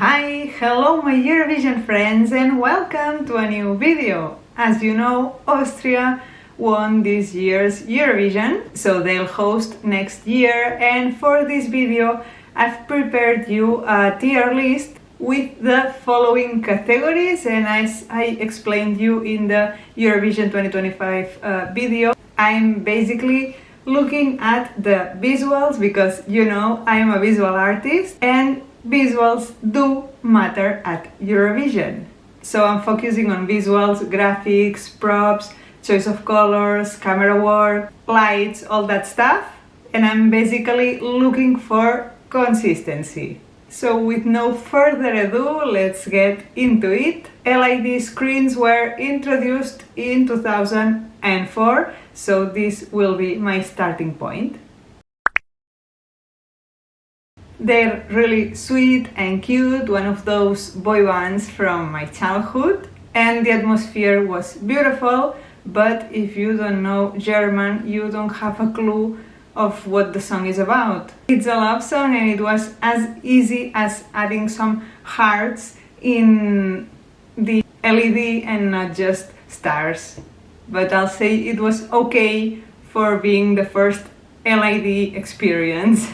Hi, hello my Eurovision friends and welcome to a new video. As you know, Austria won this year's Eurovision, so they'll host next year, and for this video I've prepared you a tier list with the following categories, and as I explained you in the Eurovision 2025 video, I'm basically looking at the visuals because you know I'm a visual artist and visuals do matter at Eurovision. So I'm focusing on visuals, graphics, props, choice of colors, camera work, lights, all that stuff. And I'm basically looking for consistency. So with no further ado, let's get into it. LED screens were introduced in 2004, so this will be my starting point. They're really sweet and cute, one of those boy bands from my childhood, and the atmosphere was beautiful, but if you don't know German, you don't have a clue of what the song is about. It's a love song and it was as easy as adding some hearts in the LED and not just stars. But I'll say it was okay for being the first LED experience.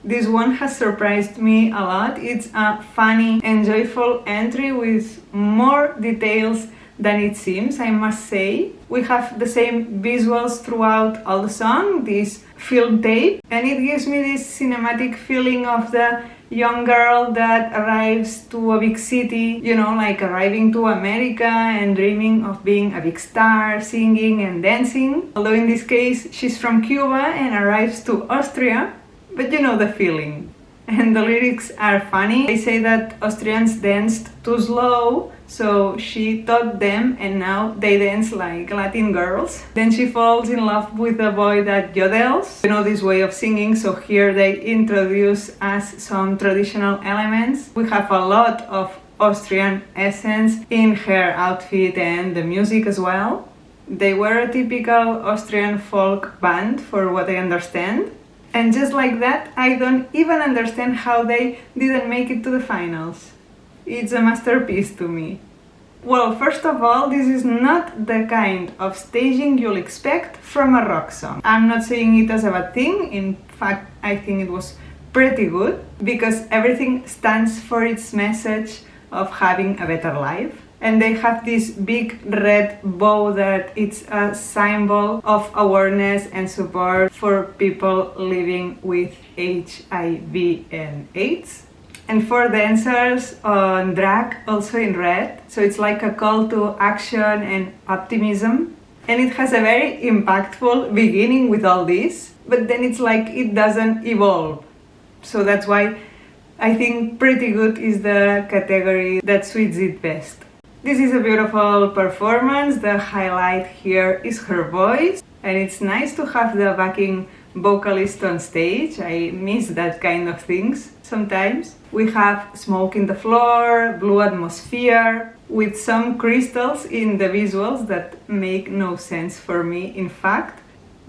This one has surprised me a lot. It's a funny and joyful entry with more details than it seems, I must say. We have the same visuals throughout all the song, this film tape, and it gives me this cinematic feeling of the young girl that arrives to a big city, you know, like arriving to America and dreaming of being a big star, singing and dancing. Although in this case she's from Cuba and arrives to Austria. But you know the feeling. And the lyrics are funny. They say that Austrians danced too slow, so she taught them and now they dance like Latin girls. Then she falls in love with a boy that yodels. You know this way of singing, so here they introduce us some traditional elements. We have a lot of Austrian essence in her outfit and the music as well. They were a typical Austrian folk band for what I understand. And just like that, I don't even understand how they didn't make it to the finals. It's a masterpiece to me. Well, first of all, this is not the kind of staging you'll expect from a rock song. I'm not saying it as a bad thing. In fact, I think it was pretty good because everything stands for its message of having a better life. And they have this big red bow that it's a symbol of awareness and support for people living with HIV and AIDS. And for dancers on drag, also in red. So it's like a call to action and optimism. And it has a very impactful beginning with all this, but then it's like it doesn't evolve. So that's why I think pretty good is the category that suits it best. This is a beautiful performance. The highlight here is her voice, and it's nice to have the backing vocalist on stage. I miss that kind of things sometimes. We have smoke in the floor, blue atmosphere, with some crystals in the visuals that make no sense for me, in fact,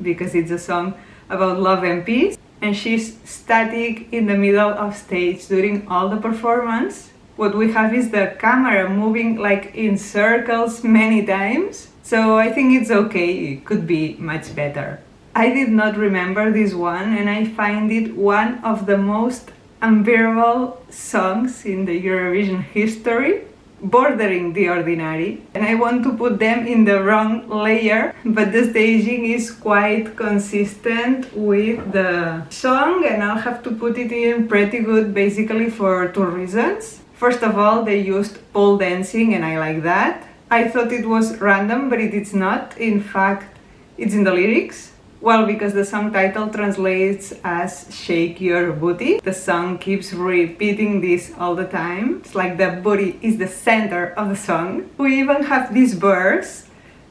because it's a song about love and peace, and she's static in the middle of stage during all the performance. What we have is the camera moving like in circles many times. So I think it's okay, it could be much better. I did not remember this one and I find it one of the most unbearable songs in the Eurovision history, bordering the ordinary. And I want to put them in the wrong layer, but the staging is quite consistent with the song and I'll have to put it in pretty good basically for two reasons. First of all, they used pole dancing and I like that. I thought it was random, but it is not. In fact, it's in the lyrics. Well, because the song title translates as shake your booty. The song keeps repeating this all the time. It's like the booty is the center of the song. We even have this verse.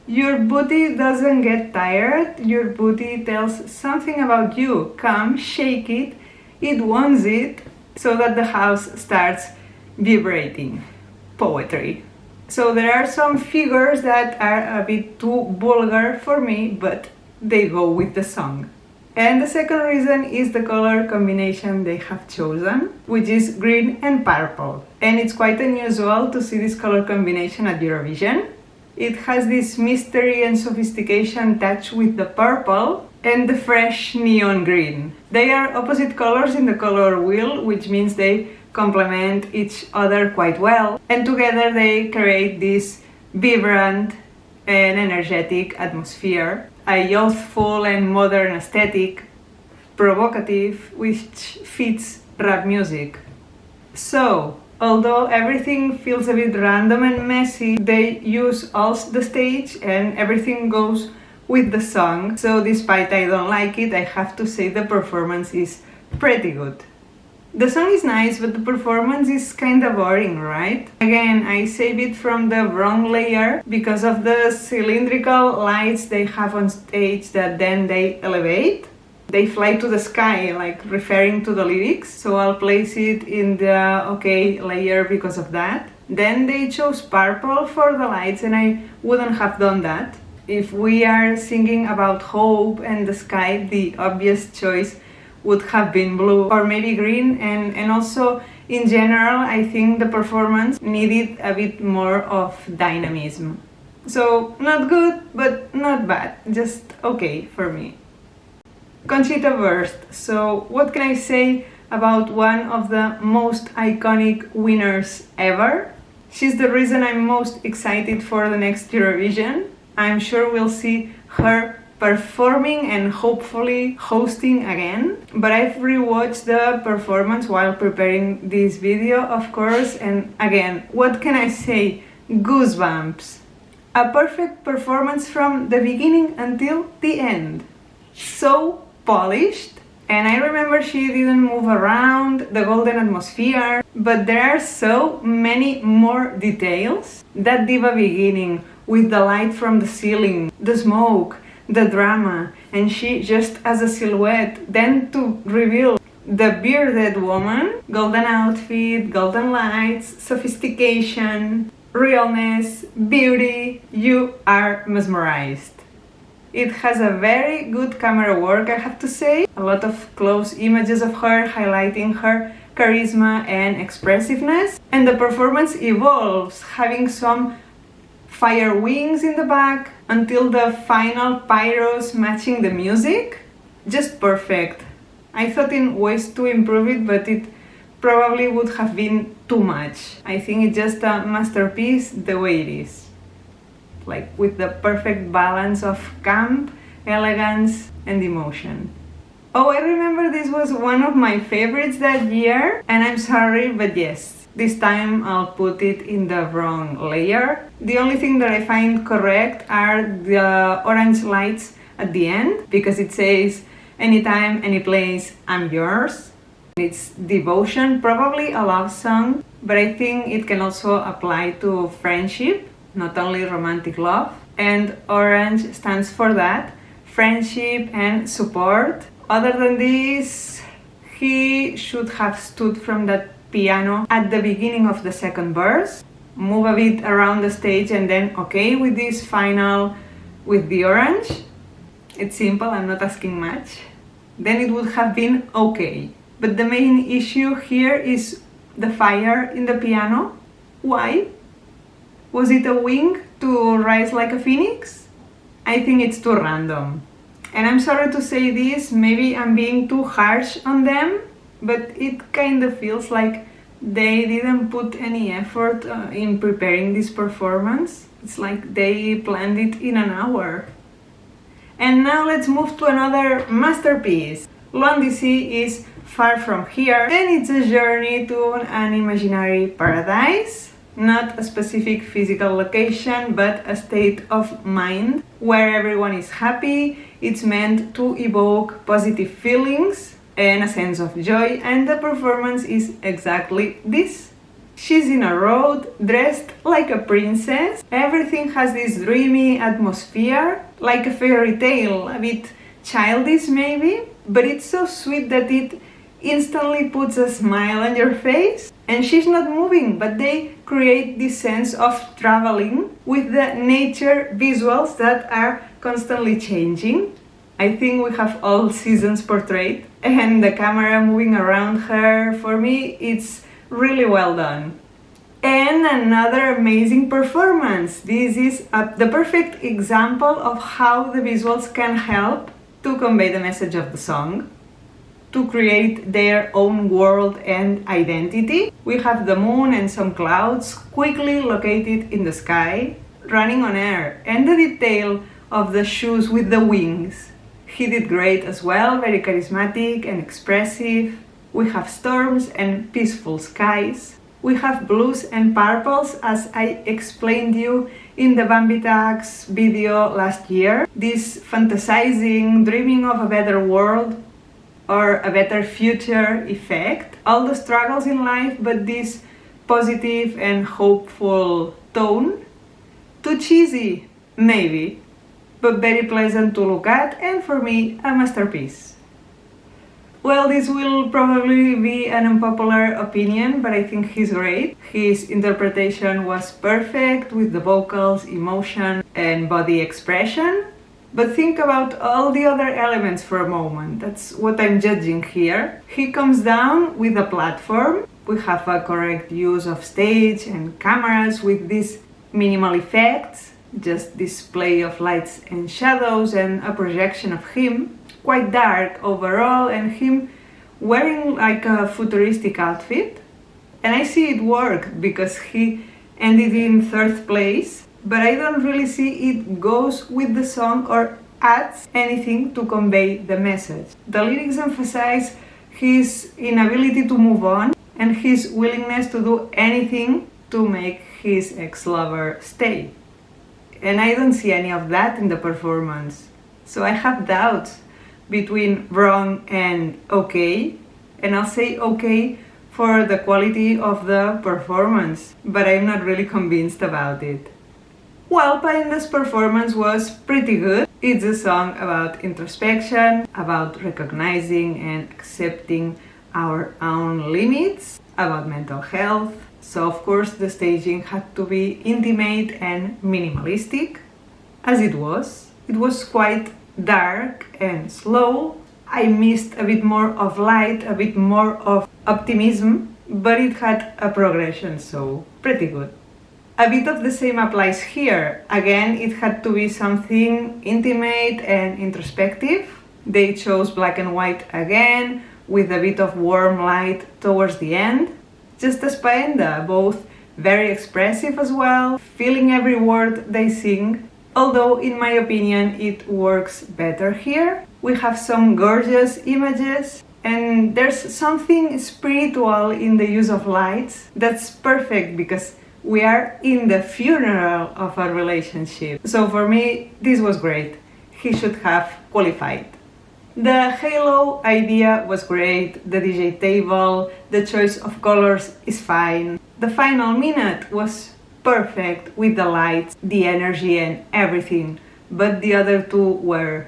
Your booty doesn't get tired. Your booty tells something about you. Come, shake it. It wants it so that the house starts vibrating. Poetry. So there are some figures that are a bit too vulgar for me, but they go with the song. And the second reason is the color combination they have chosen, which is green and purple. And it's quite unusual to see this color combination at Eurovision. It has this mystery and sophistication touch with the purple and the fresh neon green. They are opposite colors in the color wheel, which means they complement each other quite well. And together they create this vibrant and energetic atmosphere, a youthful and modern aesthetic, provocative, which fits rap music. So, although everything feels a bit random and messy, they use all the stage and everything goes with the song. So despite I don't like it, I have to say the performance is pretty good. The song is nice, but the performance is kinda boring, right? Again, I save it from the wrong layer because of the cylindrical lights they have on stage that then they elevate. They fly to the sky, like referring to the lyrics, so I'll place it in the okay layer because of that. Then they chose purple for the lights and I wouldn't have done that. If we are singing about hope and the sky, the obvious choice would have been blue or maybe green, and also in general I think the performance needed a bit more of dynamism. So not good, but not bad, just okay for me. Conchita Wurst. So what can I say about one of the most iconic winners ever? She's the reason I'm most excited for the next Eurovision. I'm sure we'll see her performing and hopefully hosting again. But I've rewatched the performance while preparing this video, of course, and again, what can I say? Goosebumps. A perfect performance from the beginning until the end. So polished, and I remember she didn't move around the golden atmosphere, but there are so many more details. That diva beginning with the light from the ceiling, the smoke, the drama, and she just as a silhouette, then to reveal the bearded woman, golden outfit, golden lights, sophistication, realness, beauty, you are mesmerized. It has a very good camera work, I have to say. A lot of close images of her highlighting her charisma and expressiveness. And the performance evolves, having some fire wings in the back until the final pyros matching the music. Just perfect. I thought in ways to improve it, but it probably would have been too much. I think it's just a masterpiece the way it is. Like with the perfect balance of camp, elegance, and emotion. Oh, I remember this was one of my favorites that year, and I'm sorry, but yes, this time I'll put it in the wrong layer. The only thing that I find correct are the orange lights at the end, because it says anytime, any place, I'm yours. It's devotion, probably a love song, but I think it can also apply to friendship, not only romantic love. And orange stands for that, friendship and support. Other than this, he should have stood from that piano at the beginning of the second verse, move a bit around the stage, and then okay with this final with the orange. It's simple, I'm not asking much. Then it would have been okay. But the main issue here is the fire in the piano. Why? Was it a wing to rise like a phoenix? I think it's too random. And I'm sorry to say this, maybe I'm being too harsh on them, but it kind of feels like they didn't put any effort in preparing this performance. It's like they planned it in an hour. And now let's move to another masterpiece. Loin d'ici is Far From Here, and it's a journey to an imaginary paradise. Not a specific physical location, but a state of mind where everyone is happy. It's meant to evoke positive feelings and a sense of joy, and the performance is exactly this. She's in a road, dressed like a princess. Everything has this dreamy atmosphere, like a fairy tale, a bit childish maybe, but it's so sweet that it instantly puts a smile on your face. And she's not moving, but they create this sense of traveling with the nature visuals that are constantly changing. I think we have all seasons portrayed, and the camera moving around her, for me, it's really well done. And another amazing performance. This is the perfect example of how the visuals can help to convey the message of the song, to create their own world and identity. We have the moon and some clouds quickly located in the sky, running on air, and the detail of the shoes with the wings. He did great as well, very charismatic and expressive. We have storms and peaceful skies. We have blues and purples, as I explained you in the Bambi Tags video last year. This fantasizing, dreaming of a better world or a better future effect. All the struggles in life, but this positive and hopeful tone. Too cheesy, maybe, but very pleasant to look at, and for me, a masterpiece. Well, this will probably be an unpopular opinion, but I think he's great. His interpretation was perfect with the vocals, emotion, and body expression. But think about all the other elements for a moment. That's what I'm judging here. He comes down with a platform. We have a correct use of stage and cameras with these minimal effects, just display of lights and shadows and a projection of him. Quite dark overall, and him wearing like a futuristic outfit. And I see it work because he ended in third place, but I don't really see it goes with the song or adds anything to convey the message. The lyrics emphasize his inability to move on and his willingness to do anything to make his ex-lover stay. And I don't see any of that in the performance. So I have doubts between wrong and okay, and I'll say okay for the quality of the performance, but I'm not really convinced about it. Well, Pænda's performance was pretty good. It's a song about introspection, about recognizing and accepting our own limits, about mental health. So of course the staging had to be intimate and minimalistic, as it was. It was quite dark and slow. I missed a bit more of light, a bit more of optimism, but it had a progression, so pretty good. A bit of the same applies here. Again, it had to be something intimate and introspective. They chose black and white again, with a bit of warm light towards the end. Just as Pænda, both very expressive as well, feeling every word they sing. Although, in my opinion, it works better here. We have some gorgeous images, and there's something spiritual in the use of lights that's perfect because we are in the funeral of a relationship. So for me, this was great. He should have qualified. The halo idea was great, the DJ table, the choice of colors is fine. The final minute was perfect with the lights, the energy and everything, but the other two were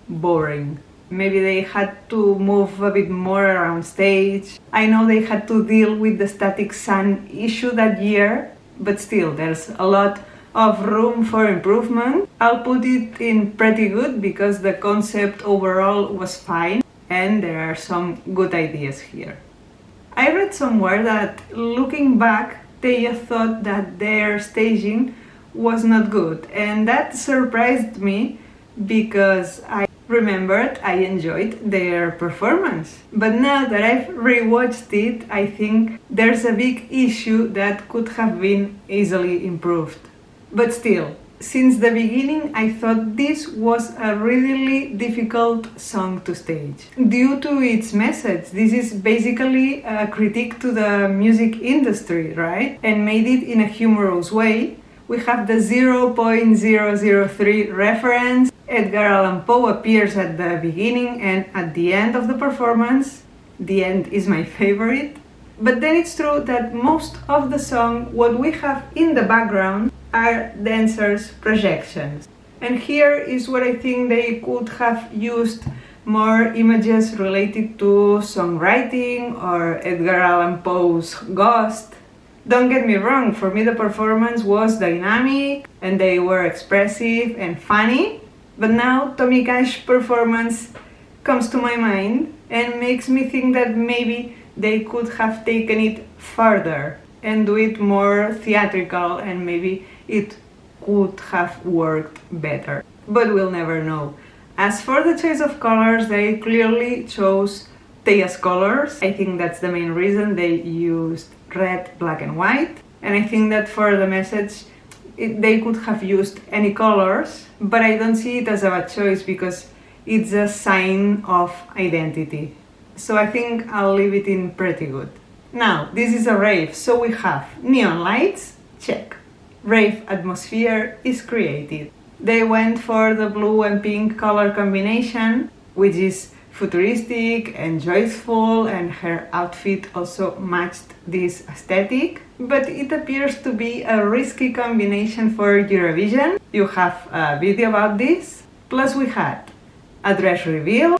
boring. Maybe they had to move a bit more around stage. I know they had to deal with the static sun issue that year, but still there's a lot of room for improvement. I'll put it in pretty good because the concept overall was fine and there are some good ideas here. I read somewhere that looking back, Teya thought that their staging was not good, and that surprised me because I remembered I enjoyed their performance. But now that I've rewatched it, I think there's a big issue that could have been easily improved. But still, since the beginning I thought this was a really difficult song to stage. Due to its message, this is basically a critique to the music industry, right? And made it in a humorous way. We have the 0.003 reference. Edgar Allan Poe appears at the beginning and at the end of the performance. The end is my favorite. But then it's true that most of the song, what we have in the background, are dancers' projections. And here is where I think they could have used more images related to songwriting or Edgar Allan Poe's Ghost. Don't get me wrong, for me the performance was dynamic and they were expressive and funny, But now Tommy Cash's performance comes to my mind and makes me think that maybe they could have taken it further and do it more theatrical, and maybe it could have worked better. But we'll never know. As for the choice of colors, they clearly chose Teya's colors. I think that's the main reason they used red, black and white. And I think that for the message, they could have used any colors, but I don't see it as a bad choice because it's a sign of identity. So I think I'll leave it in pretty good. Now, this is a rave, so we have neon lights, check. Rave atmosphere is created. They went for the blue and pink color combination, which is futuristic and joyful, and her outfit also matched this aesthetic. But it appears to be a risky combination for Eurovision. You have a video about this. Plus we had a dress reveal,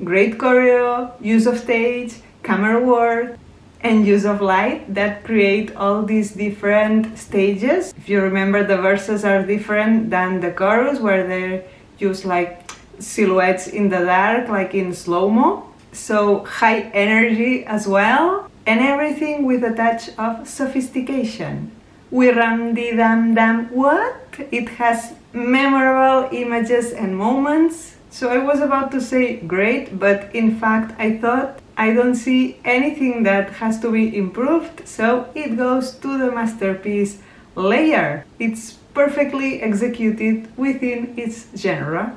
great choreo, use of stage, camera work, and use of light that create all these different stages. If you remember, the verses are different than the chorus, where they use like silhouettes in the dark, like in slow-mo. So high energy as well, and everything with a touch of sophistication. We ram di dam dam what? It has memorable images and moments. So I was about to say great, but in fact I thought I don't see anything that has to be improved, so it goes to the masterpiece layer. It's perfectly executed within its genre.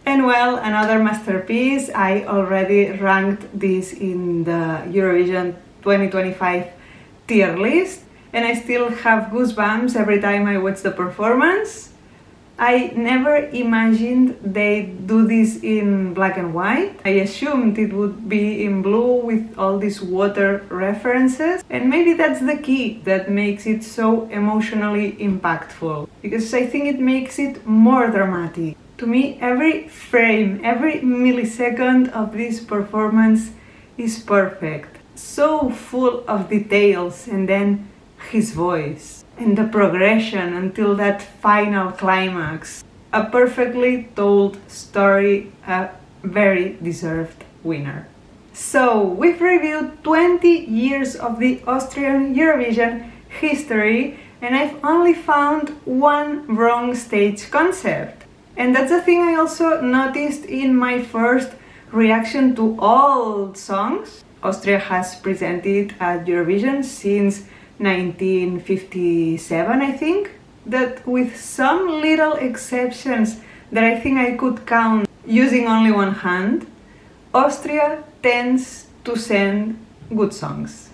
And well, another masterpiece, I already ranked this in the Eurovision 2025 tier list, and I still have goosebumps every time I watch the performance. I never imagined they'd do this in black and white. I assumed it would be in blue with all these water references, and maybe that's the key that makes it so emotionally impactful, because I think it makes it more dramatic. To me, every frame, every millisecond of this performance is perfect, so full of details, and then his voice and the progression until that final climax. A perfectly told story, a very deserved winner. So we've reviewed 20 years of the Austrian Eurovision history, and I've only found one wrong stage concept. And that's a thing I also noticed in my first reaction to all songs. Austria has presented at Eurovision since 1957, I think, that with some little exceptions that I think I could count using only one hand, Austria tends to send good songs.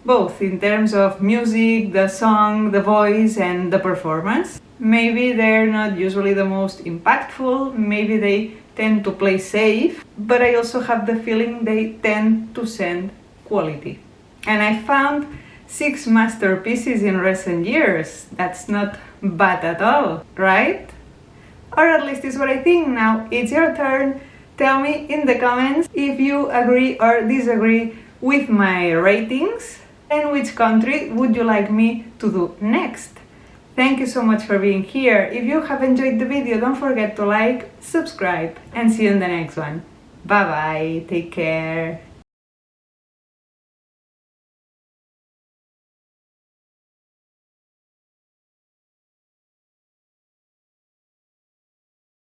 Both in terms of music, the song, the voice, and the performance. Maybe they're not usually the most impactful, maybe they tend to play safe, but I also have the feeling they tend to send quality. And I found 6 masterpieces in recent years. That's not bad at all, right? Or at least is what I think. Now it's your turn. Tell me in the comments if you agree or disagree with my ratings, and which country would you like me to do next. Thank you so much for being here. If you have enjoyed the video, don't forget to like, subscribe, and see you in the next one. Bye bye, take care.